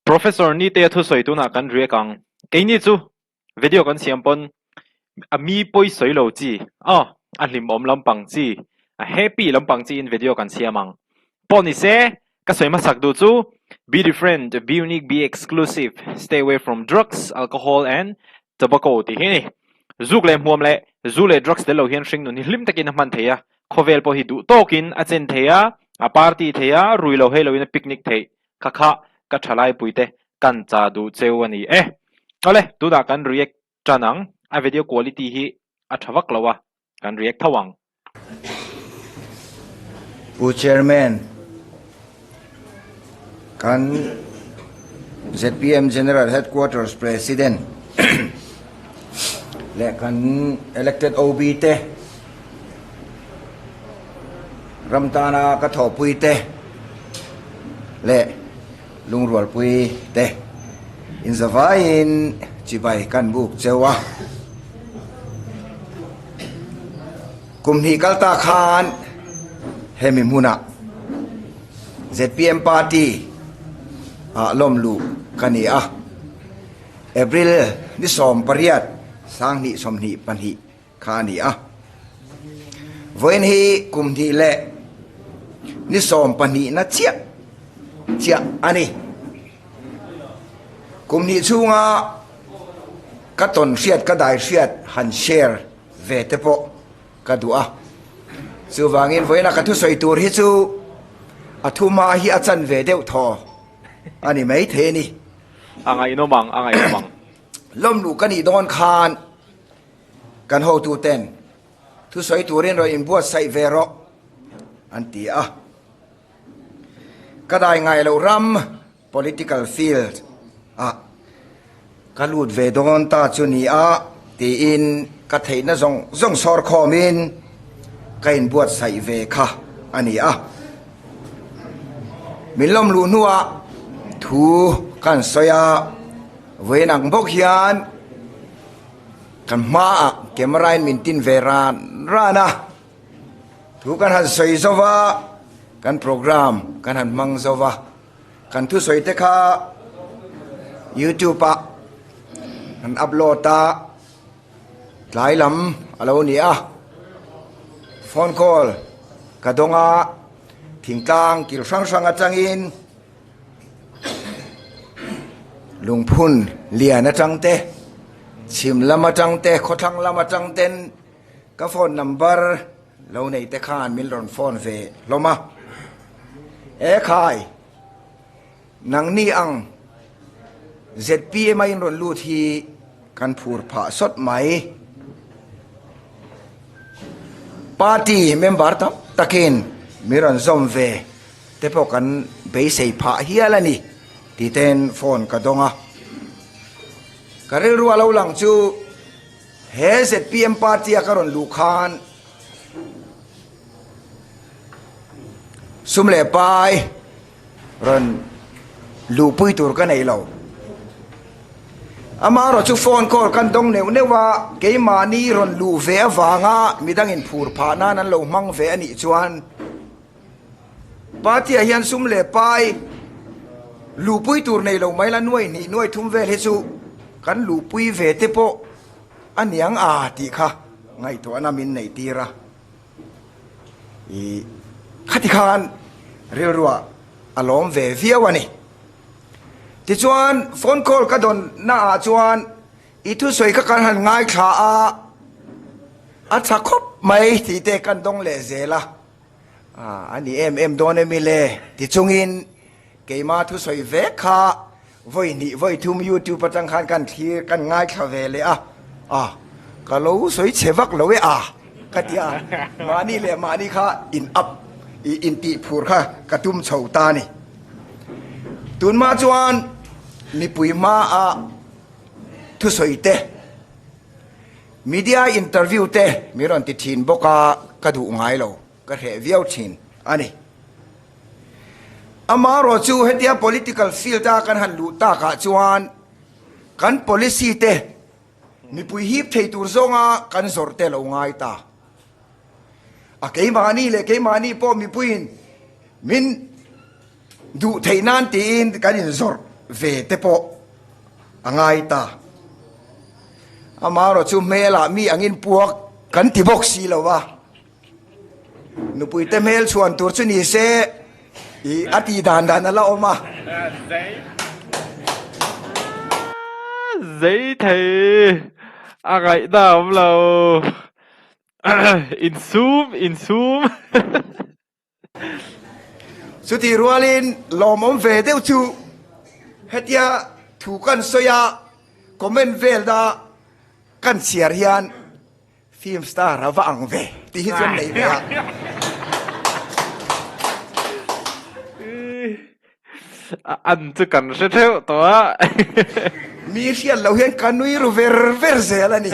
Professor Nitea thusoi tu na kan ria kang ke ni chu video kan siam pon a mi poi soi lo chi a hlim om lampang chi a happy lampang chi in video kan siamang pon ni se ka soi ma sak du chu be different, be unique, be exclusive, stay away from drugs, alcohol and tobacco ti hi ni zuk le muam le zu le drugs de lo hian hring nu ni hlim takin man theya khovel po hi du tokin a chen theya a party theya rui lo he lo in a picnic the kha kha ka thalai puite kan cha du cheu ani ole tu da kan react chanang a video quality hi a thawak lawa kan react thawang pu chairman kan ZPM General Headquarters President และkan elected OB เตรำตานาก็ถอปุยเตและลุงรวลปุยเตอินสวายินจีบายกันบุกเจวะกุมที่กัลตาคานเฮมิมุนะ ZPM Party ล้มลุกกันนี่เอพริลนี่สอมปริยัดสร้างนิสมนิปันหิขานี่เวนฮีกุมที่เละนี่สอมปันหินะเจียอันนี้กุมนี้ชูงากระตนเสียดกระไดเสียดหันเชร์เวทโปกระดูสูวางินเวนักทุสอยตัวที่ชูอัทุมาฮิอาจันเวเดวทออันนี้ไม่เทนี่อังไงโนมังล้มลูกกันนี่โดนคานกันหูตูเต้นทุสอยตัวเรียนเราอินบัวใส่เวรอันตีก็ได้ไงเรารำ political field ก็ลูดเวดอนตาจุนีตีอินก็เทนจงสอร์คอมินก็อินบวชใส่เวค่ะอันนี้มิลลมลูนัวทูกันสยาเวนังบกยันกันมาเกมไรมินตินเวรานรานะทูกันหันสวยซาวากันโปรแกรมกันหันมังซาวากันทุสวยเตค่ะ YouTube กันอัพโหลดหลายลำอะไรนี่โฟนคอลกระดงทิ้งกลางกิลฟังสังจังอินลุงพุนเลียนะจังเตชิมละมาจังเตขทังละมาจังเต็นก็โฟนนัมเบอร์เราในเตคานมิลรอนโฟนเวลมาขายนังนี่อังZPM ไม่รอนลูทีกันผูรผาสดไหมปาร์ตี้เมมเบอร์ตะเกนมิรันซอมเวแต่พอกันเบสใส่ผาเฮียละนี่ที่เต้นโฟนกระดงก็เรียกว่าเราหลังจูเฮZPM ปาร์ตี้ก็รอนลูกคานสุมเล่ไปรอนลูปุยตัวกันไหนเราอามาเราจะโฟนคอลกันตรงเนี่ยว่าเกยมานี่รอนลูเวอวางมีดังอินผูรผานานั้นเรามั่งเวอันนี้จวนปาที่เฮียนซุ่มเล่ไปลูปุยตัวในเราไม่ละหน่วยนี่หน่วยทุ่มเวลเฮซูกันลูปุยเวเตโปอันยังตีค่ะไงตัวนามินในตีระขัดขานเรียกว่าอารมณ์เวเวียวันนี้ที่จวนโฟนคอลก็โดนหน้าจวนอีทุสวยก็การหันง่ายขาอัดสักครบไหมที่เตกันต้องเลเซละอันนี้เอ็มโดนมีเลที่จงอินเกมาทุสวยเวขาไว้นี่ไว้ทุ่มยูทูบประจังคันกันทีกันง่ายขาเวเลยก็เราสวยเชวักเราก็ที่มานี่เลยมานี่ค่ะอินอัพอินติพูดค่ะกระตุ้มเฉาตานี่ตุนมาจวนมีปุยมาทุสอยเตมีเดียอินเตอร์วิวเตมีรอนติทินบอกกระดูง่ายเราก็เหวี่ยวทินอันนี้มารอจูเฮดีย political field กันหันลูตากะจวนกัน policy เตมีปุยฮิบเทตูร์ซงกันสอร์เตเราง่ายตาเกยมานี่เลยเกยมานี่พอมีปุยมินดูเทนันตีนกันอินสอร์ về te po angai ta ama ro chu mela mi angin puak kan ti box si lo wa nu pui te mel chuan tur chu ni se i ati dan dan la oma giấy thầy gãy đàm lâu in zoom chu ti rualin lom om ve deu chu hetia thu kan soya comment vel da kan siar hian film star ra wang ve ti hi chon nei ve ăn chứ cần sẽ theo đó mi hian lo hian kanui ru ver zela ni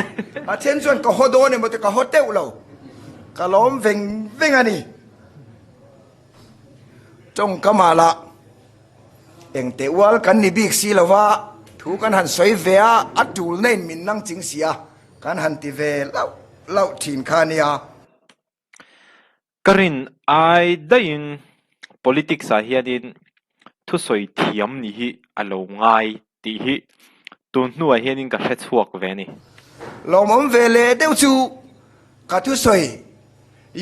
attention ka hodo ne mo te ka hotel lo ka lom veng ani trong kamala eng te wal kan ni big si lawa thu kan han soi ve a atul nei min nang ching sia kan han ti ve lau thin khania karin ai dain politics a hianin thu soi thiam ni hi alo ngai ti hi tun nuai hianin ka hret chuak ve ni lom om ve le deu chu ka thu soi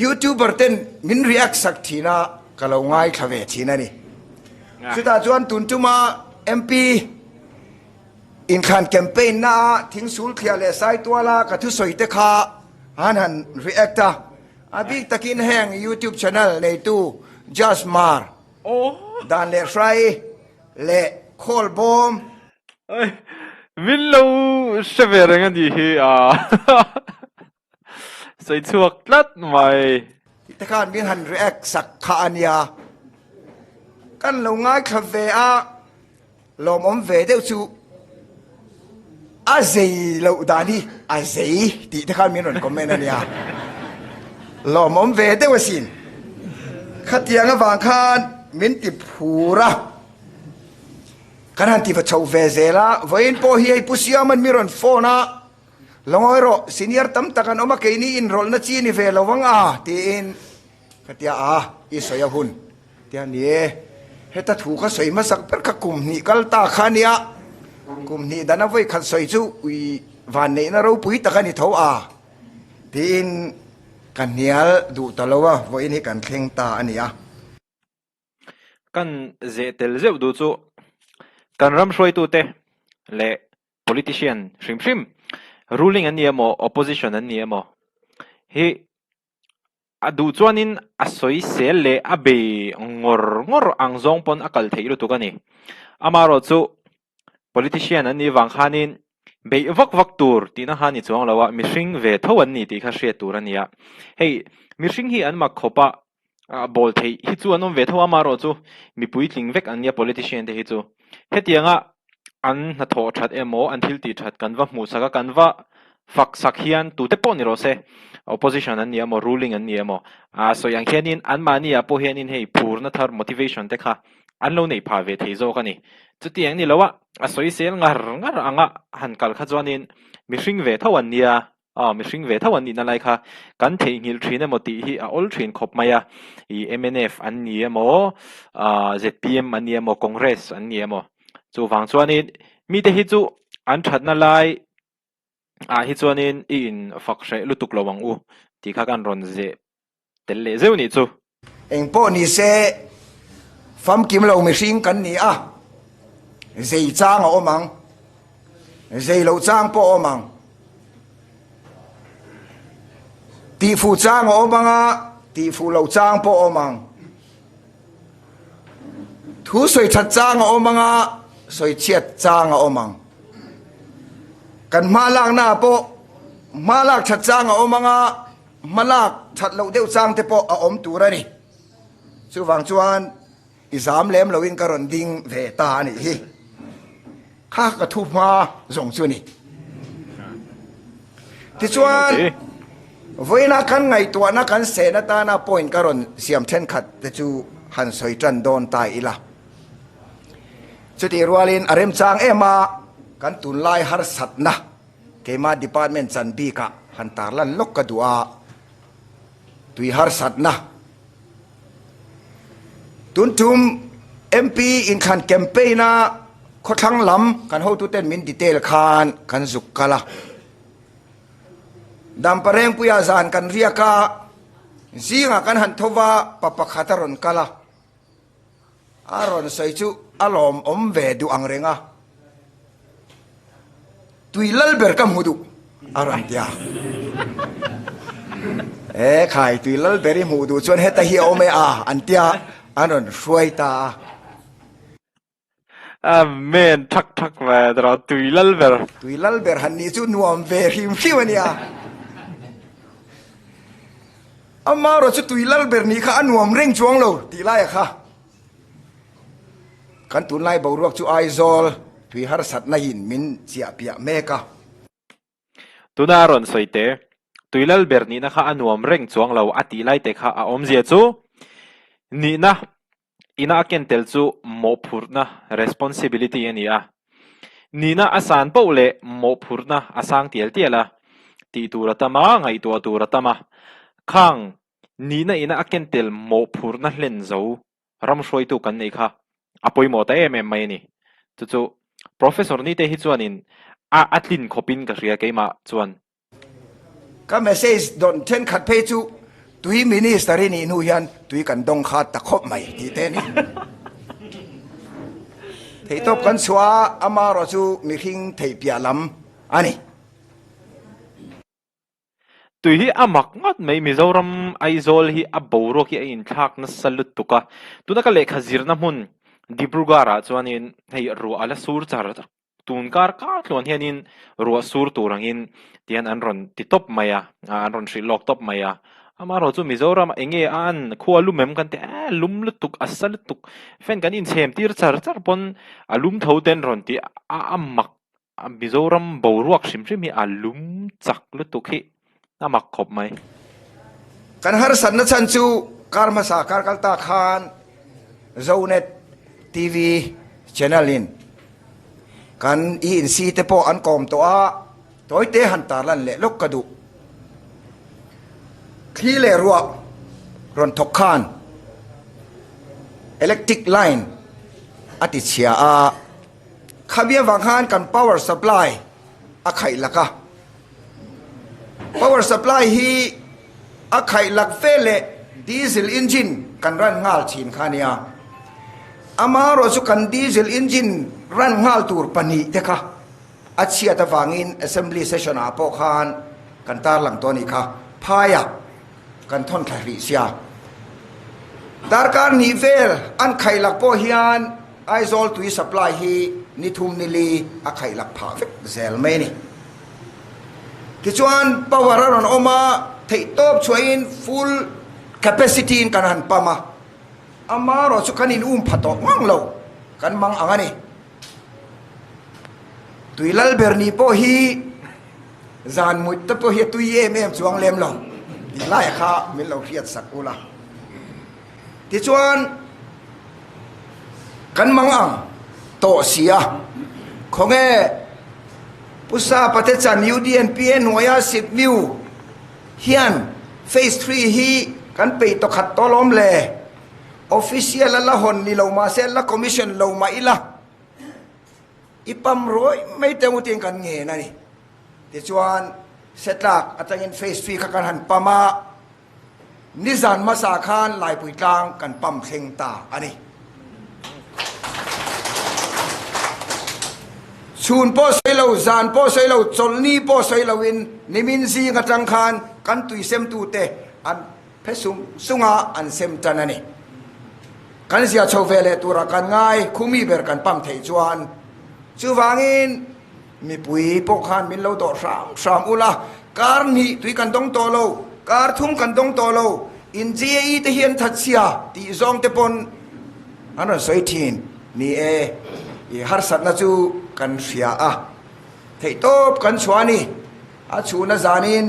youtuber ten min react sak thina ka lo ngai khave thina ni chuta chuan tun tuma mp in khan campaign na thing sul khia le sai tuala ka thu soi te kha han reacta abi takin hang youtube channel nei tu just Hmar dan le fry le call bomb min lo severeng ani hi a sai chuak tlat mai te khan min han react sak kha ania kan lo ngai khave a lom om ve deu chu a zei lo dani a zei ti te khan min ron comment ania lom om ve deu sin khatiang awang khan min ti phura kan han ti va chau ve zela voin po hi pusia man miron phona longoi ro senior tam takan oma ke ni in rol na chi ni ve lowang a ti in khatia a i soya hun tia ni heta thu ka soi ma sak per ka kum ni kal ta khania kum ni dana voi khat soi chu ui van nei na ro pui takani tho a tin kan nial du talowa voin hi kan thleng ta ania kan ze tel zeu du chu kan ram hroi tu te le politician hrim ruling an niemo opposition an niemo hi adu chuanin a soi sel le a be ngor ang zong pon akal thei lu tu kani amaro chu politician an ni wang khanin be vak tur tina hani chuang lawa mihring ve thowan ni ti kha hria tur ania hei mihring hi an ma khopa bol thei hi chu anom ve thowa maro chu mi pui tling vek ania politician te hi chu hetianga an na tho that emo an thil ti that kanwa mu saka kanwa fak sakhian tu te pon ni ro se opposition an niamo ruling an niamo so yang hianin an mani a po hianin hei phur na thar motivation te kha an lo nei pha ve thei zo kani chuti ang ni lawa a soi sel ngar anga han kal kha chuanin mihring ve thawan nia mihring ve thawan ni na lai kha kan thei ngil thrin emo ti hi a ol thrin khop maya I MNF an niamo ZPM an niamo congress an niamo chu wang chuanin mi te hi chu an that na lai hi chuanin in fakre lutuk lawang u ti kha kan ron ze tel le zeu ni chu eng po ni se fam kim lo mi hring kan ni a zei chang a omang zei lo chang po omang ti fu chang a omanga ti fu lo chang po omang thu soi that chang a omanga soi chiat chang a omang kan malak na po malak that chang a omanga malak that lo deu chang te po a om turani chu wang chuan izam lem lo in karon ding ve ta ni hi kha ka thu ma zong chu ni ti chuan voina kan ngai to na kan se na ta na point karon siam then khat te chu han soi tran don ta ila chu ti rualin arem chang ema kan Tunlai har sat na kema department chan bi ka han tar lan lok ka dua tui har sat na tun tum MP in khan campaign na ข้อทั้งลำกันเขาตุเต้นมินดิเทลคานกันสุกกะละดำปะเรงปุยาจานกันเรียกะซีงากันหันทว่าปะปะขัตรอนกะละอารอนใส่จูอารมอมเวดูอังเรงะตุยลัลเบอร์กัมหูดูอารอนเดียขายตุยลัลเบอร์หูดูชวนเฮตเฮียโอเมอาอันเดียอารอนช่วยตาmen thak vedra tuilal ber han ni chu nuam ve him hiwania amaro chu tuilal ber ni kha anuam reng chuang lo ti lai kha kan tunlai boruak chu aizol tui har sat na hin min chia pia meka tunaron soite tuilal ber ni na kha anuam reng chuang lo ati lai te kha a om zia chu ni na ina kentel chu mo phurna responsibility ania nina asan paule mo phurna asang tiela ti turatama ngai turatama khang nina ina akentel mo phurna hlen zo ram shroi tu kan nei kha apoi mo ta em mai ni chu professor ni te hi chuanin a atlin khopin ka ria keima chuan ka message don ten khat pe chu tui minister ni nu hian tui kan dong kha ta khop mai ti te ni thei top kan chua ama ro chu mi hing thei pia lam ani tui hi amak ngat mai mizoram aizol hi aboro ki in thak na salut tuka tuna ka lekha zirna mun dibrugara chuanin hei ru ala sur char tunkar ka tlon hianin ru sur turangin tian anron ti top maya anron shri lok top maya amaro chu mizoram enge an khualu mem kan te lum lutuk asal lutuk fen kan in chem tir char pon alum thoden ron ti amak mizoram boruak shimshimi alum chak lutuk hi amak khop mai kan har san na chan chu karma sa kar kalta khan zonet tv channel in kan in si te po an kom to a toy te han tar lan le lok kadu khi le ruwa ron thok khan electric line ati chia a khabia wang khan kan power supply a khai laka power supply hi a khai lak fele diesel engine kan ran ngal chin khania amaro su kan diesel engine ran ngal tur pani teka achia ta wangin assembly session a po khan kan tar lang to ni kha phaya kan thon thari sia darkar ni vel an khai lak po hian aizol tui supply hi ni thum ni li a khai lak pha vek zel mai ni ki chuan power ron oma thei top chuain full capacity in kan han pama amaro chu kanin phato mang lo kan mang angani tuilal berni po hi zan mut ta po hi tui em chuang lem lo ti lai kha min lo khiat sak ula ti chuan kan mang ang to sia khonge pusa pate chan UDNPN noya sip view hian phase 3 hi kan pe to khat to lom le official la hon ni lo ma se la commission lo ma ila ipam roi mai te mutin kan nge na ni ti chuan setlak atangin phase 3 ka kan han pama nizan masa khan lai pui tlang kan pam thleng ta ani chun po soilo zan po soilo cholni po soilo in nimin zi nga tang khan kan tui sem tu te an phesum sunga an sem tanani kan sia chovele tura kan ngai khumi ber kan pam thei chuan chu wangin mi pui po khan min lo do ram ula kar ni tui kan dong to lo kar thum kan dong to lo in GAE te hian that sia ti zong te pon anon soi thin ni e har sat na chu kan ria a thei top kan chhuani a chuna zanin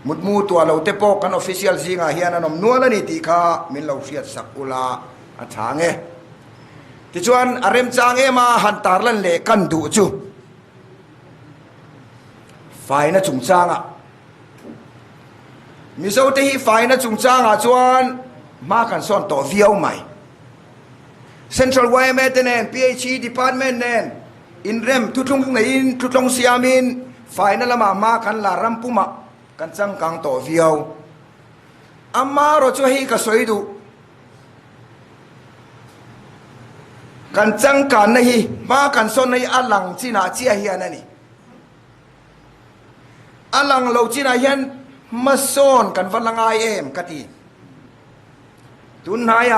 mutmu to lo te po kan official zinga hian anom nuala ni ti kha min lo riat sak ula a thange ti chuan arem chang ema han tar lan le kan du chu fai na chung changa mi zo te hi fai na chung changa chuan ma kan son to viau mai central YMA nen PhD department nen in rem thu tlung nei in thu tlung siamin final ma kan la ram puma kan chang kang to viau amma ro chu hi ka soidu kan chang kan na hi ma kan son nei alang china chia hian ani alang lo china hian ma son kan valangai em kati Tunlai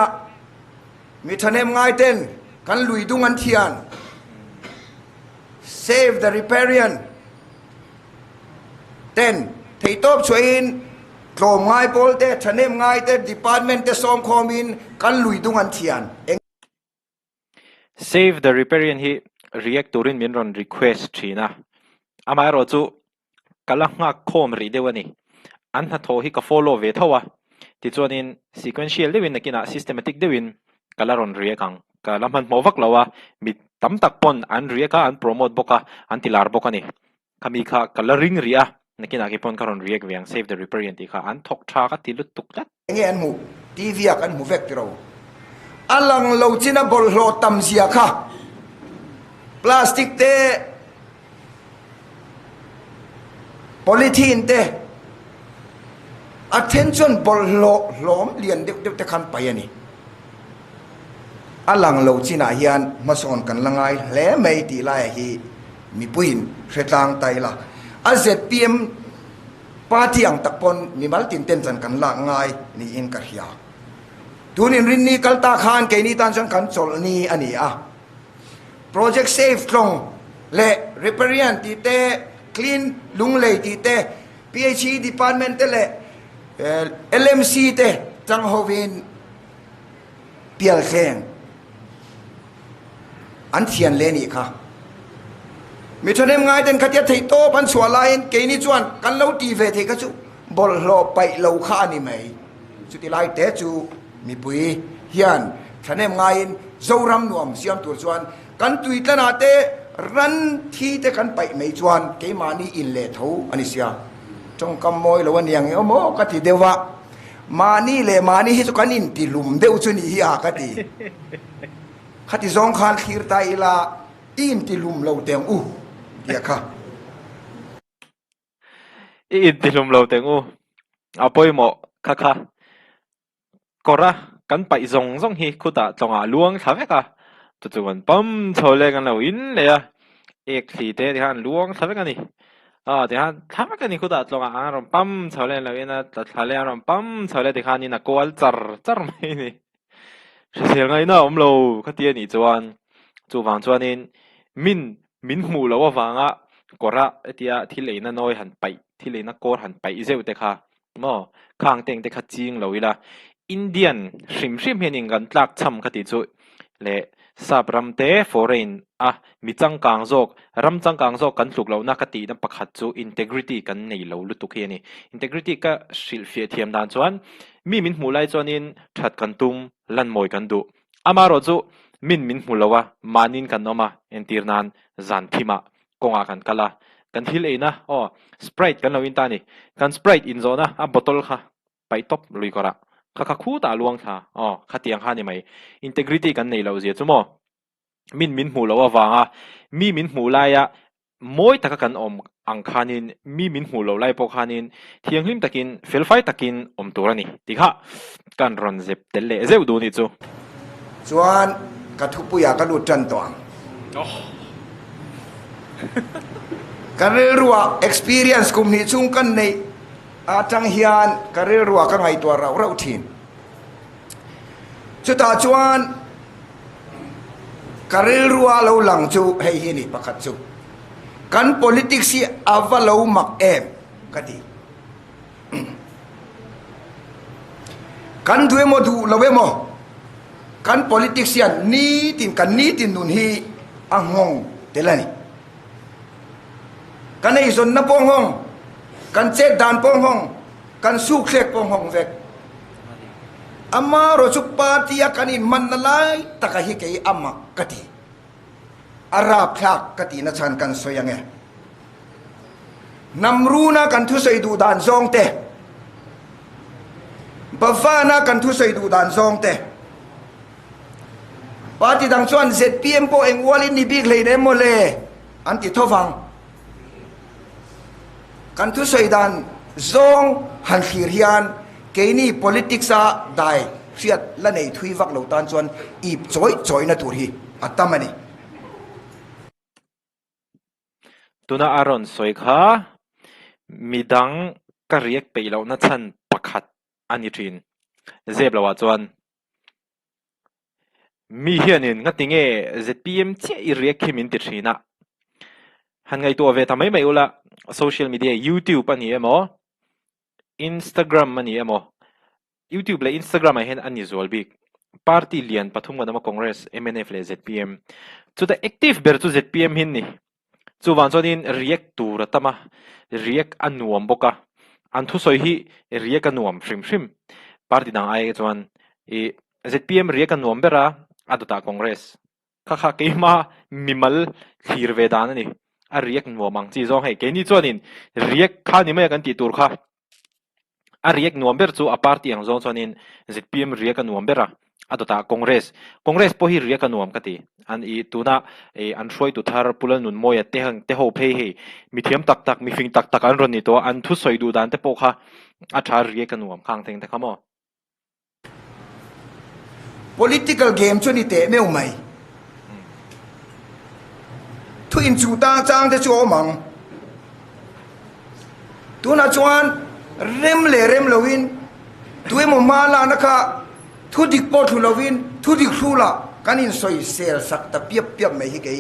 mi thanem ngai ten kan lui dung an thian save the riparian ten thei top chuin tlom ngai pol te thanem ngai te department te som khomin kan lui dung an thian Save the riparian hi react turin min ron request thina amai ro chu kala nga khom ri dewani an ha tho hi ka follow ve thawa ti chuanin sequential dewin nakina systematic dewin kala ron react ang kala man mowak lawa mi tam tak pon an react an promote boka an tilar boka ni kami kha kala ring ria nakina ki pon karon react veang save the riparian ti kha an thok tha ka tilut tuk lat nge an mu tv kan mu vek tiro alang lo china bol hlo tam sia kha plastic te polythene te attention bol hlo hlom lian de te khan pai ani alang lo china hian mason kan langai hle mei ti lai hi mi puin hretang tai la azpm party ang takpon mi mal tin ten chan kan la ngai ni in ka hia tunin rin ni kalta khan ke ni tan sang kan chol ni ani a project save tlong le riparian ti te clean lung le ti te phd department te le lmc te chang hovin pial khen an thian le ni kha mi thanem ngai ten khatia thei to pan chua lain ke ni chuan kan lo ti ve the ka chu bol hlo pai lo kha ni mai chu ti lai te chu mi pui hian thanem ngai in zoram nuam siam tur chuan kan tui tlana te ran thi te kan pai mai chuan ke mani in le tho ani sia trong kam moi lo wan yang mo ka ti dewa mani le mani hi chu kan in ti lum deu chu ni hi a ka ti khati zong khan khir ta ila in ti lum lo teng u dia kha in ti lum lo teng u apoi mo kha kha kora kan pai zong zong hi khuta chonga luang thave ka tu chuan pam chole kan lo in le a ek thi te di han luang thave ka ni di han thave ka ni khuta chonga a rom pam chole lo in a ta thale a rom pam chole di khan ni na kol char char mai ni se ngai na om lo khatia ni chuan chu wang chuan in min hmu lo wanga kora etia thileina noi han pai thileina kor han pai zeu te kha mo khang teng te kha ching lo ila Indian hrim henin kan tlak cham khati chu le sabram te foreign mi changkang zok ram changkang zok kan tluk lo na kati na pakhat chu integrity kan nei lo lutuk hi ni integrity ka shilfia thiam dan chuan mi min hmulai chuan in that kan tum lan moi kan du amaro chu min hmulawa manin kan noma entirnan zan thima konga kan kala kan thil eina sprite kan lo in ta ni kan sprite in zona a bottle kha pai top lui kora kha khu ta luang tha khatiang kha ni mai integrity kan nei lo zia chumo min hmu lo awanga mi min hmu laia moi taka kan om ang khanin mi min hmu lo lai po khanin thianghlim takin felfai takin om turani tikha kan ron zep telle zeu du ni chu chuan ka thupu ya ka lu tran tawang karel ruwa experience kum ni chung kan nei atang hian karel ruwa ka ngai to rau thin chu ta chuan karel ruwa lo lang chu hei hi ni pakhat chu kan politics si ava lo mak em kati kan duwe mo du lawe mo kan politics yan ni tin nun hi angong telani kan ei zon na pong hong kan che dan pong hong kan su khlek pong hong vek amma ro chu partia kanin man na lai takahi ke amma kati arab thak kati na chan kan soyange namruna kan thu sei du dan zong te bavana kan thu sei du dan zong te party dang chuan ZPM po eng walin ni big lei ne mole anti thowang kan thu soi dan zong han khir hian keini politics a dai fiat la nei thui vak lo tan chuan ip choi na tur hi atamani tuna aron soi kha midang kariek peilo na chan pakhat ani thin zeb lawa chuan mi hianin nga tinge ZPM che i riek khimin ti thina han ngai to ve tamai mai ula social media YouTube ani emo Instagram ani emo YouTube le Instagram a hen ani zol bik party lian pathum ganama congress MNF le ZPM chu the active ber chu ZPM hin ni chu wan chonin riek tur atama riek anuam boka an thu soi hi riek anuam hrim party dang ai chuan e ZPM riek anuam bera aduta congress kha keima mimal thir ve dan ani a riek nuamang chi zong hei ke ni chuanin riek kha ni mai kan ti tur kha a riek nuam ber chu a party ang zong chuanin ZPM riek anuam bera aduta congress po hi riek anuam kati an I tuna e an hroi tu thar pulan nun moya te ho phei he mi thiam tak mi fing tak an ron ni to an thu soi du dan te po kha a thar riek anuam khang theng te khamo political game chu ni te meu mai thu in chu ta chang te chu mang tu na chuan rem lovin tu mo mala na kha thu dik po thu lovin thu dik khula kanin soi sel sak ta piap mai hi ke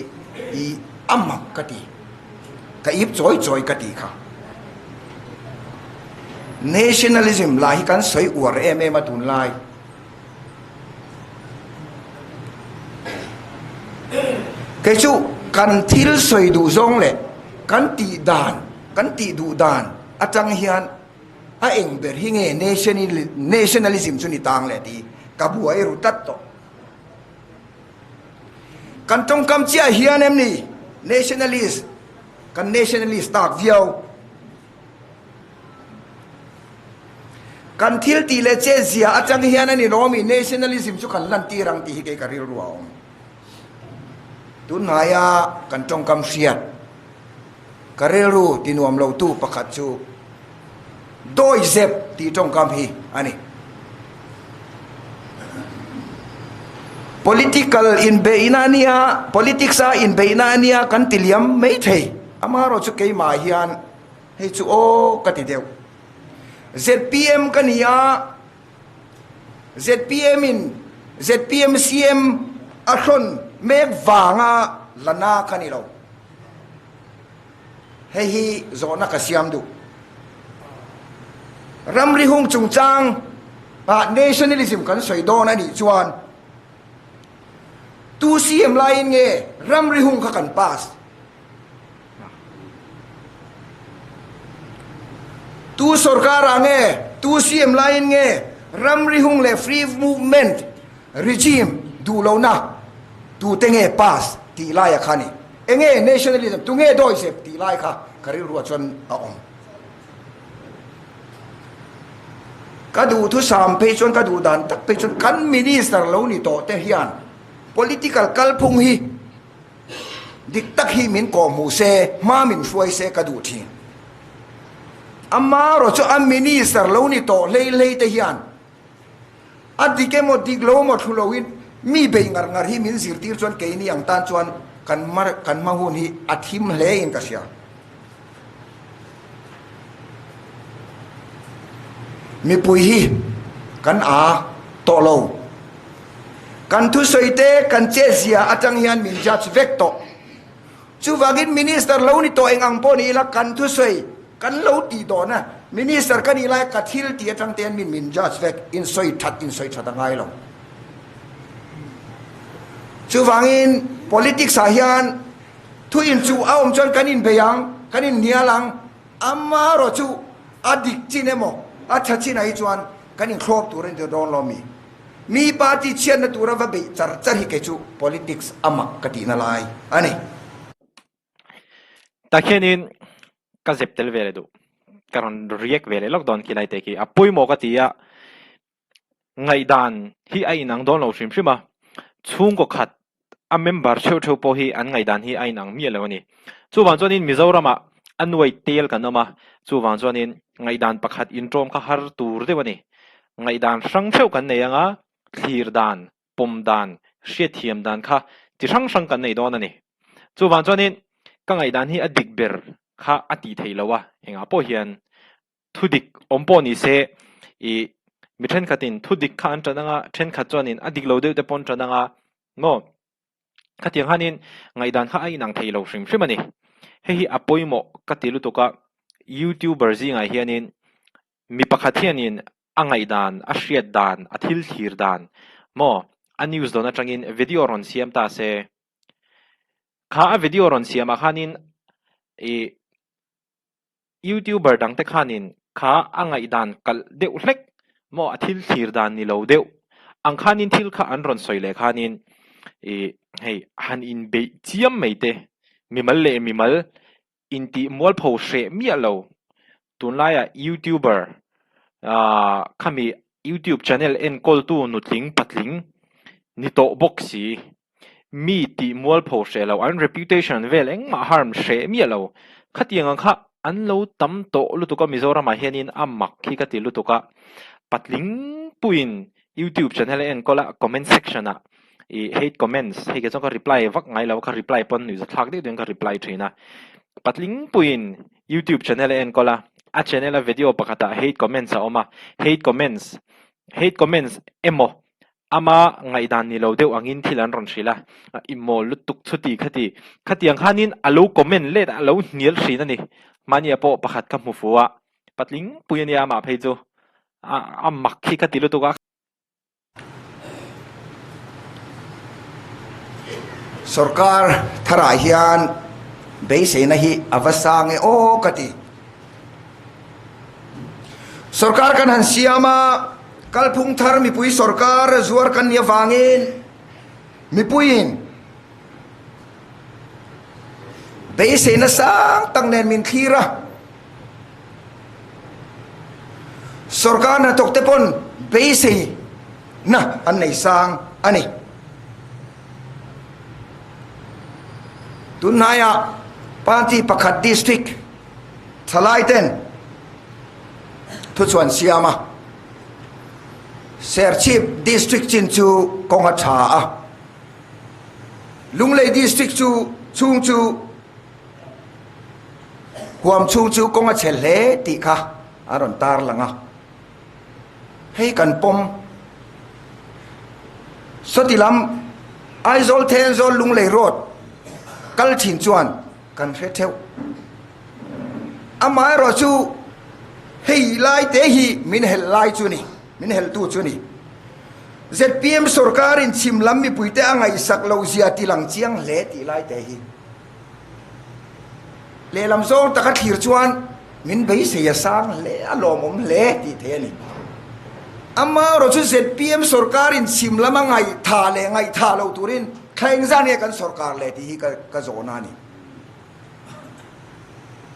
I amma kati ka ip choi kati kha nationalism la hi kan soi war ma Tunlai cái chú kan thil soi du zong le kan ti du dan atang hian a eng ber hinge nationalism chu ni tang le ti kabu ai ru tat to kan tong kam chia hian em ni nationalist tak viau kan thil ti le che zia atang hian ani romi nationalism chu kan lan ti rang ti hi ke karil ruaom Tunlai kan tong kam siat kareru tinuam lo tu pakhat chu doi zep ti tong kam hi ani politics in beinania kan tiliam mei thei amaro chu ke ma hian hei chu o kati deu ZPM kania ZPM CM akhon mek wanga lana kanilo hei hi zona ka siam du ramri hung chung chang nationalism kan soi don ani chuan tu CM lain nge ramri hung ka kan pass tu sarkar ange tu CM lain nge ramri hung le free movement regime du lo na tu tenge pass ti lai khani enge nationalism tu nge doi sep ti lai kha kari ruwa chon a om kadu thu sam pe chon kadu dan tak pe chon kan minister lo ni to te hian political kalphung hi dik tak hi min ko mu se ma min fuai se kadu thi amma ro cho am minister lo ni to lei te hian adike mo dik lo mo thulowin mi be ngar hi min zir tir chuan ke ni ang tan chuan kan ma hun hi athim hle in ka sia mi pui hi kan a to lo kan thu soite kan che zia atang hian min judge vector chu wagin minister lo ni to eng ang po ni la kan thu soi kan lo ti do na minister kan ilai ka thil ti atang ten min judge vec in soi that ngai lo chu wangin politics a hian thu in chu aom chon kanin beyang kanin nialang amma ro chu adik chinemo acha chinai chuan kanin khlop turin de don lo mi party chen na tura va be char hi ke chu politics ama katina lai ani takhenin ka zeptel vele du karon riek vele lockdown ki lai te ki apui mo ka tia ngai dan hi ai nang don lo shim shima chung ko khat a member cheu po hi an ngai dan hi ai nang mi lo ni chu wang chuan in Mizoram anwai tel kan oma chu wang chuan in ngai dan pakhat introm kha har tur de wani ngai dan sang cheu kan nei anga thlir dan pom dan hriat thiam dan kha chi sang kan nei don ani chu wang chuan in ka ngai dan hi adik ber kha ati theilowa enga po hian thudik ompo ni se i mi then khatin thudik kha an chananga then khat chuan in adik lo de te pon chananga no khatiang hanin ngai dan kha ai nang theilo hrim hrim ani hei apoimo katilu toka YouTuber zi ngai hianin mi pakhat hianin angai dan a hriat dan a thil thir dan mo a news dona tangin video ron siam ta se kha a video ron siam a khanin e YouTuber dang te khanin kha angai dan kal deuh hlek mo a thil thir dan ni lo deuh ang khanin thil kha an ron soile khanin e hei han in be chiam meite mimal le mimal inti mol pho hre mi alo Tunlai YouTuber khami YouTube channel en kol tu nutling patling ni to boxi mi ti mol pho hre lo an reputation vel eng ma harm hre mi alo khatiang ang kha an lo tam to lu tu ka Mizoram hianin amak hi ka ti lu tu ka patling puin YouTube channel en kola comment section i hate comments he ke ka reply vak ngai lo ka reply pon ni thak de ka reply thina patling puin YouTube channel en kola a channel a video pakata hate comments a oma hate comments emo ama ngai dan ni lo deuh angin thilan ron hrila imo lutuk chuti khati ang khanin alo comment le alo nial hrin ani mania po pakhat ka mu fuwa patling puin ya ma phei chu a makhi ka tilu tu ka sarkar thara hian beise na hi avasang e o kati sarkar kan han siama kalphung thar mi pui sarkar zuar kan ya wangin mi puin beise na sang tang nen min khira sarkar na tok te pon beise na an nei sang ani Tunlai party pakhat district thalai ten thuchuan siama ser chief district chin chu konga tha a lunglei district chu chung chu huam chung chu konga chele ti kha aron tar langa hei kan pom sotilam aizol ten zol lunglei road kal chin chuan kan hre theu amai ro chu hei lai te hi min hel lai chu ni min hel tu chu ni ZPM sarkar in chimlam mi puite angai sak lo zia ti lang chiang le ti lai te hi le lam zong takat thir chuan min bei se ya sang le alomom le ti the ni amma ro chu ZPM sarkar in chimlam angai tha le ngai tha lo turin khaing zane kan sarkar le ti hi ka zona ni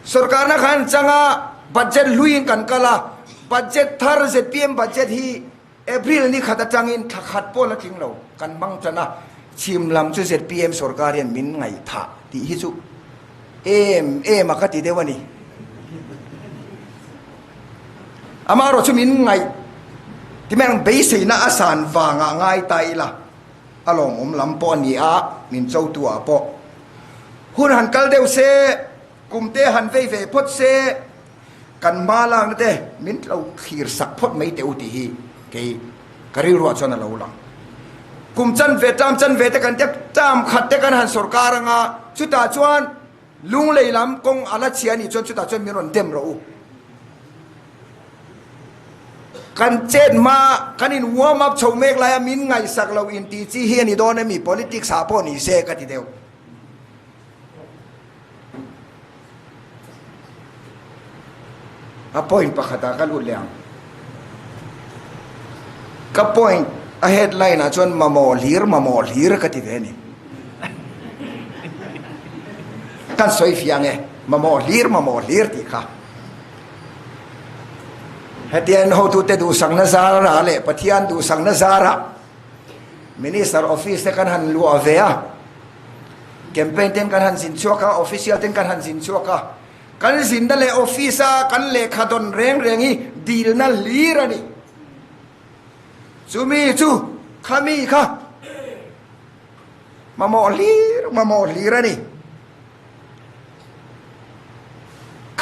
sarkar na khan changa budget luin kan kala budget thar ZPM budget hi April ni khata changin khat po la thing lo kan mang chana chim lam chu ZPM sarkar yan min ngai tha ti hi chu em akati dewani amaro chu min ngai ti mang beise na asan wanga ngai tai la along lam po ni a min chau tu a po hun han kal deu se kumte han ve phot se kan ma lang te min lo khir sak phot mai te uti hi ke kari ro chona lo lang kum chan ve te kan te tam khat te kan han sarkar nga chuta chuan lung lei lam kong ala chiani chon chuta chon min ron dem ro kan chen ma kanin warm up chau mek lai min ngai sak lo in ti chi hi ni don mi politics ha po ni se ka ti deu a point pakhata ka lu liang ka point a headline a chon mamol hir ka ti ve ni kan soi fiang e mamol hir ti kha hatian ho tu te du sang na zara le pathian du sang na zara minister office te kan han lu avea campaign ten kan han sin chuaka official ten kan han sin chuaka kan sin da le office kan le khadon reng rengi deal na lirani sumi chu khami kha mamo lirani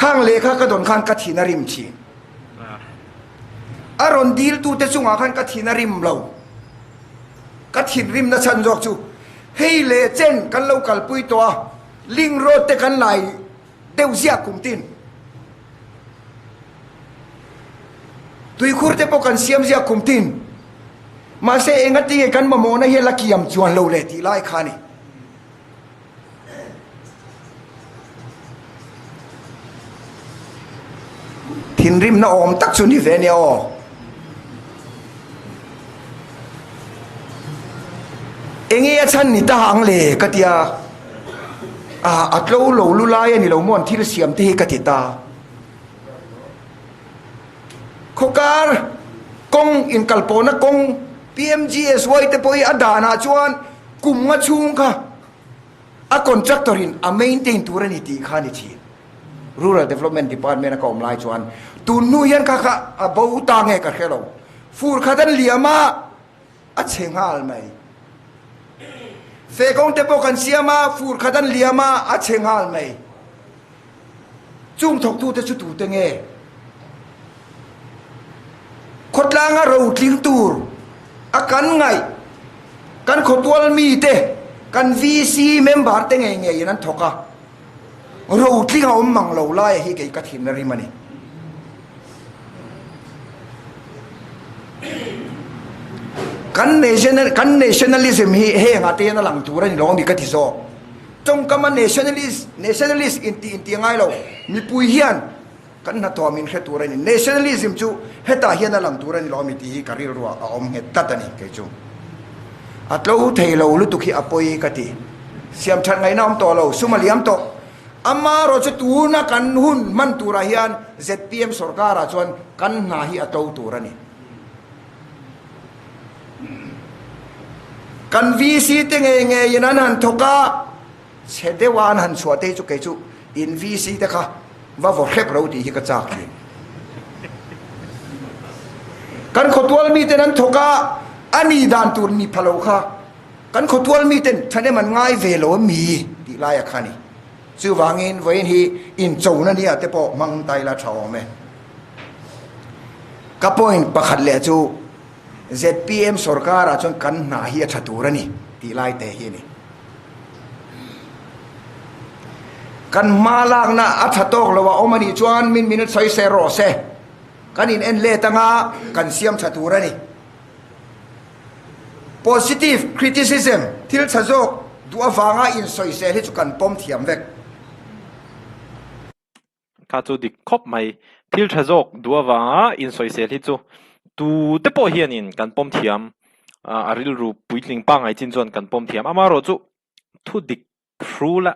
khang le kha ka don khan ka thina rim chi aron deal tu te chunga khan ka thina rim lo ka thin rim na chan jok chu hei le chen kan lo kal pui to ling road te kan lai deu zia kum tin tui khur te po kan siam zia kum tin ma se engati kan mamo na he lakiam chuan lo le ti lai khani thin rim na om tak chu ni ve ne o engi a chan ni ta hang le katia atlo lo lu lai ni lo mon thil siam te ka ti ta khokar kong in kalpona kong PMGSY te poi adana chuan kumnga chung kha a contractor in a maintain turani ti khani thi rural development department ka omlai chuan tu nu yan kha kha a bo ta nge ka khelo fur khadan liama a chengal mai fe kong te po kan siama fur khadan liama a chengal mai chung thok tu te chu tu te nge khotlanga ro tling tur akan ngai kan khotwal mi te kan VC member te nge nge yan thoka ro tling om mang lo lai hi ke ka thin ri mani kan nationalism hi he nga te na lang tur ni long mi ka ti so trong kama nationalist in ti ngai lo mi pui hian kan na to min khe tur ni nationalism chu heta hian na lang tur ni lo mi ti hi karir ro a om he tatani ke chu atlo thei lo lu tu khi apoi ka ti siam than ngai nam to lo sumaliam to amma ro chu tu na kan hun man tura hian ZPM sarkara chuan kan na hi atlo turani kan VC te nge yanan han thoka chede wan han chuate chu ke chu in VC te kha wa vo khep ro ti hi ka chak ni kan khotwal mi te nan thoka ani dan tur ni phalo kha kan khotwal mi ten thane man ngai ve lo mi ti la ya khani chu wangin voin hi in chona ni ate po mang tai la thaw me ka point pakhat le chu ZPM sarkara chon kan na hi thaturani ti lai te hi ni kan malang na athatok lawa omani chuan min minute sai se ro se kan in en le tanga kan siam thaturani positive criticism til chajok du awanga in soi se hi chu kan pom thiam vek ka chu dik khop mai thil thazok du awanga in soi se hi chu tu te po hian in kan pom thiam aril ru puitling pa ngai chin chon kan pom thiam amaro chu thu dik frula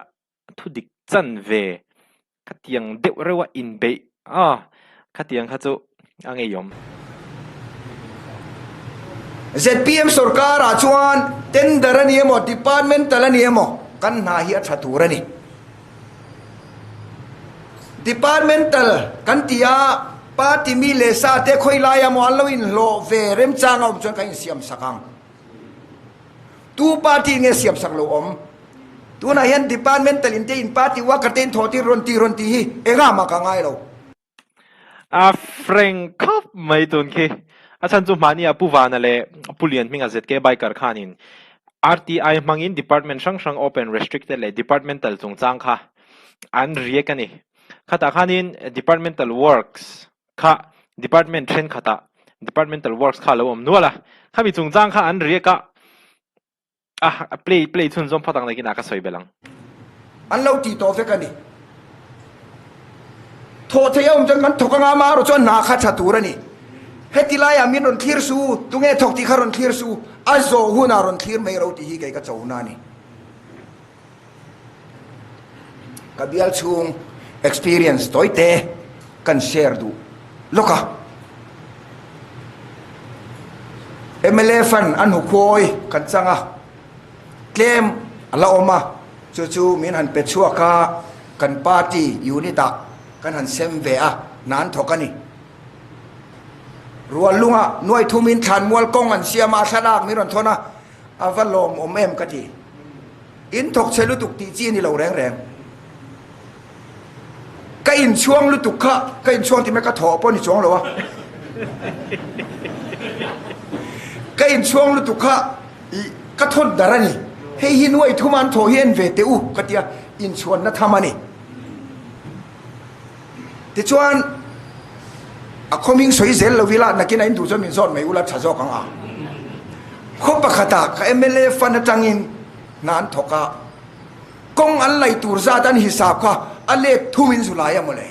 thu dik chan ve khatiang deuh rewa in be khatiang kha chu ange yom ZPM sarkara chuan tender ani emo departmental ani emo kan na hi thaturani departmental kan tia party mi le sa te khoi la ya mo lo in lo ve rem chang om chon kan siam sakang tu party nge siam sak lo om tu na yan departmental in te in party wa ka ten thoti ron ti hi enga ma ka ngai lo frank khop mai tun ke achan chu mani apu wana le pulian minga zet ke bai kar khanin RTI mangin department sang open restricted le departmental chung chang kha an riek ani khata khanin departmental works kha department train khata departmental works kha lo om nuala khami chung chang kha an rieka play chun zom phatang lai kina ka soi belang an lo ti to fe kani tho theyom jang kan thokanga ma ro chon na kha thaturani hetilai amin ron thlir su tunge thok ti kharon thlir su azo huna ron thlir mai ro ti hi kai ka chona ni kabial chung experience toite kan share du loka MLA fan an hukoi kan changa claim ala oma chu min han pechua ka kan party unita kan han sem ve a nan thokani rual lunga noi thumin than mual kong an siama thanak mi ron thona avalom em ka ti in thok chelu tuk ti chi ni lo reng ka in chuang lu tuk kha ka in chuang ti me ka tho po ni chuang lo wa ka in chuang lu tuk kha ka thon darani hei hi noi thuman tho hian ve te u ka tia in chuan na thamani ti chuan a coming soi zel lo vila nakina in du zo min zon mai ula thazo kang a khopa khata ka MLA fan atangin nan thoka kong an lai tur za dan hisab kha ale thumin zulaya mole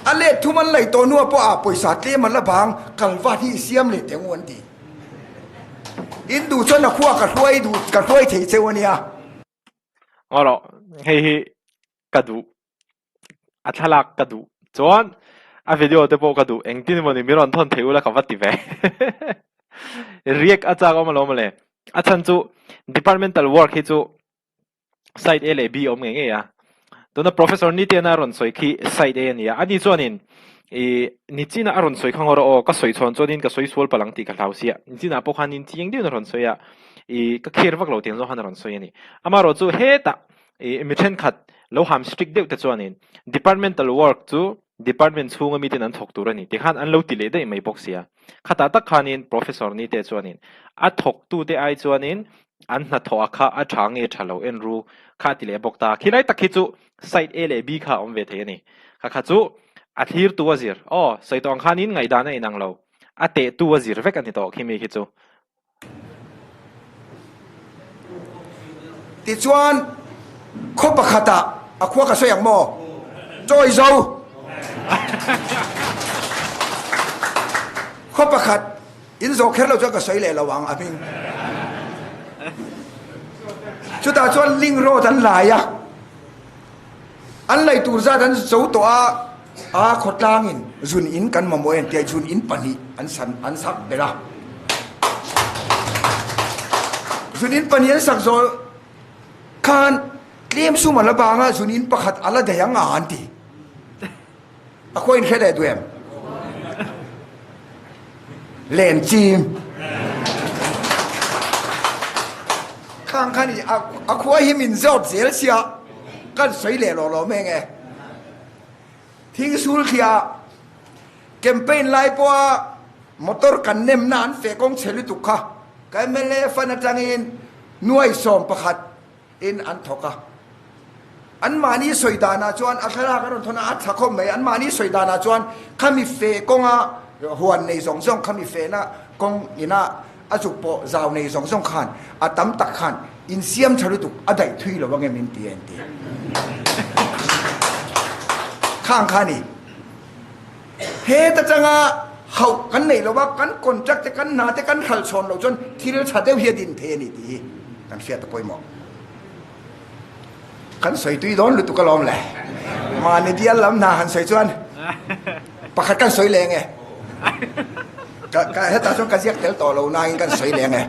ale thuman lai to nu po a poisa te man la bang kalwa hi siam le te ngon ti in du chon na khuwa ka hloi thei chewania ngoro hei kadu athalak kadu chuan a video te po kadu engtin moni miron thon theula ka vati ve riek acha ko malo male achan chu departmental work hi chu site A le B om nge ya tuna professor Nitea na ron soi khi site A ni ya ani chuanin ni china aron soi khangor o ka soi chon chonin ka soi sol palang ti ka hlausia ni china po khanin chieng diu na ron soya ka kher vak lo ten zo han ron soi ni amaro chu heta mi then khat lo ham strict deu te chuanin departmental work chu department chunga mi ten an thok turani ti khan an lo ti le dei mai boxia khata tak khanin professor ni te chuanin a thok tu te ai chuanin an na tho kha a thang e thalo en ru kha ti le bokta khilai takhi chu site A le B kha om ve the ni kha chu a thir tu wazir saitong khanin ngai dana inang lo ate tu wazir vek ani to khimi khi chu ti chuan khopa khata a khwa ka soyang mo choi zo khopa khat in zo kher lo cho ka soi le lawang aming chu ta chuan ling ro dan la ya an lai tur za dan zo to a khotangin zun in kan mamoen te zun in pani an sak bela zun in pani an sak zo khan claim su man la banga zun in pakhat ala da yang an ti a khoin khede duem len chim khang khani a khwa hi min zot zel sia kan soi le lo me nge thing sul khia campaign lai po motor kan nem nan fe kong cheli tu kha ka mele fan atangin nuai som pakhat in an thoka an mani soidana chuan athara karon thona athakhom mai an mani soidana chuan khami fe konga huan nei zong zong khami fe na kong ina ajuk po zaw nei zong zong khan atam tak khan in siam tharu tu adai thui lo wange min tien ti khang khani he ta changa hau kan nei lo wa kan contract te kan na te kan khal chon lo chon thil chadeu hi din the ni ti kan sia ta koi mo kan soi tui don lu tu ka lom le ma ni dia lam na han soi chuan pakhat kan soi le nge ka heta chon ka ziak tel to lo na in kan soi le nge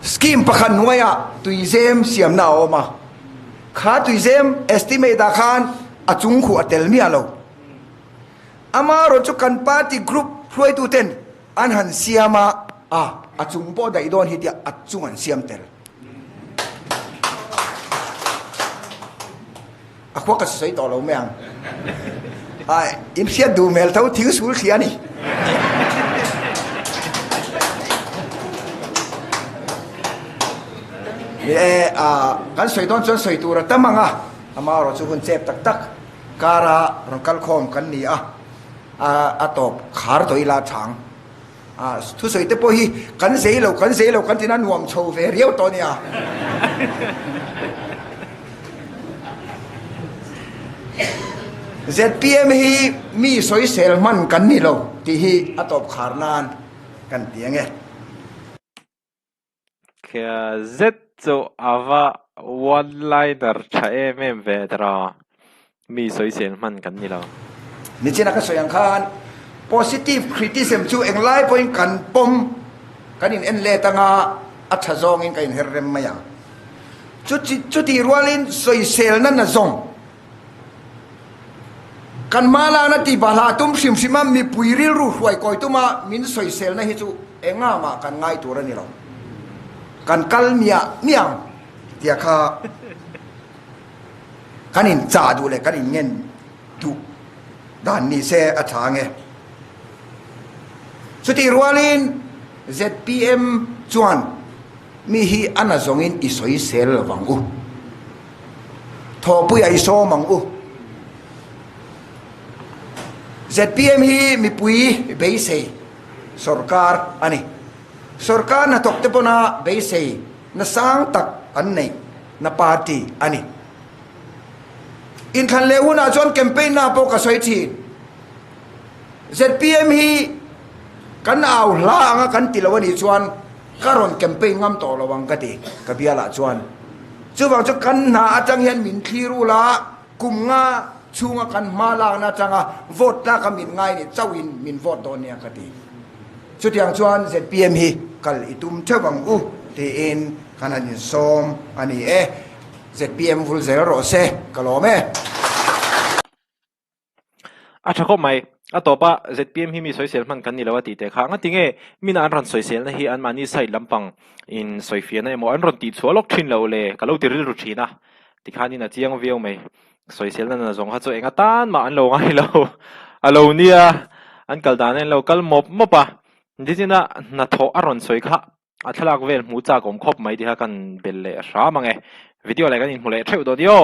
scheme pakhan nuaya tui zem siam na oma kha tui zem estimate da khan achung khu atel mi alo ama ro chu kan party group phloi tu ten an han siama achung po dai don hi dia achung an siam tel akwa ka sei to lo meang ai im sia du mel thau thiu sul khia ni kan sei don chon sei tu ra tamanga ama ro chu hun chep tak tak kara ron kal khom kan ni a top khar toi la thang thu sei te po hi kan sei lo kan tin an nuam chho ve riau to nia ZPM hi mi soi selman kan ni lo ti hi atop kharnan kan tiange kya z zo ava one liner cha em vedra mi soi sen man kan ni lo นี่เจนักสวยอังคาร positive criticism ชูเองไล่พอยกันปมกันอินเอ็นเลตังอาอัจฉริยะกันอินเฮเรมมาอย่างจุดที่รัวลินสวยเซลนั่นนะซงกันมาลานาตีบาลาตุมซิมซิมามีปุยริรูหวยก่อยตุมามินสวยเซลนะฮิจูเองามากันง่ายตัวนี่เรากันกัลเมียเมียงเดียข้ากันอินจ่าดูเลยกันอินเงินดูด้านนี้เสอชางเงสุดที่รัวลิน ZPM จวนมีฮีอันนั้นส่งอินอิสวยเซลวังอุทอปุยไอโซมังอุZPM ฮีมีปุยเบสเซสุรการอันนี้สุรการน่ะตกเตปนาเบสเซน่ะสร้างตักอันนี้น่ะปาร์ตี้อันนี้อินคันเลวน่ะจวนแคมเปญน่ะพวกกสวยที ZPM ฮีกันเอาล่างกันติลวันนี้ชวนการอนแคมเปญงามต่อระวังกติกับเบียละชวนจู่บางจุกันหาจังเห็นมินคีรูละกุมงาชูงกันมาลางนะจังโหวตนะกันมินง่ายนี่เจ้าวินมินโหวตตัวเนี่ยกติสุดอย่างชวน ZPM ฮีกัลอิตุมเทวังอุเตเอ็นขนาดนี้ส้มอันนี้ZPM ฟูลเซลโรเซกลอเมอาชะก็ไม่ต่อปะ ZPM ที่มีสวยเสียมันกันนี่แล้วว่าตีแต่ข้างติงมีนอันรันสวยเสียนะที่อันมานี่ใส่ลำปังอินสวยเฟียนะมออันรันตีชัวล็อกชินเราเลยก็เราตีริรุชีนะที่ข้านี่นะเจียงวิวไม่สวยเสียนั่นนะจงฮัตโซเองตันมาอันเราไงเราเนี่ยอันกัลดานเรากัลมบปะดิจินะนัทโออันรันสวยค่ะอัทลักเวลมูจากผมคบไม่ที่ฮะกันเบลเล่ช้ามังวิดีโออะไรกันอินหูเล่เท่าตัวเดียว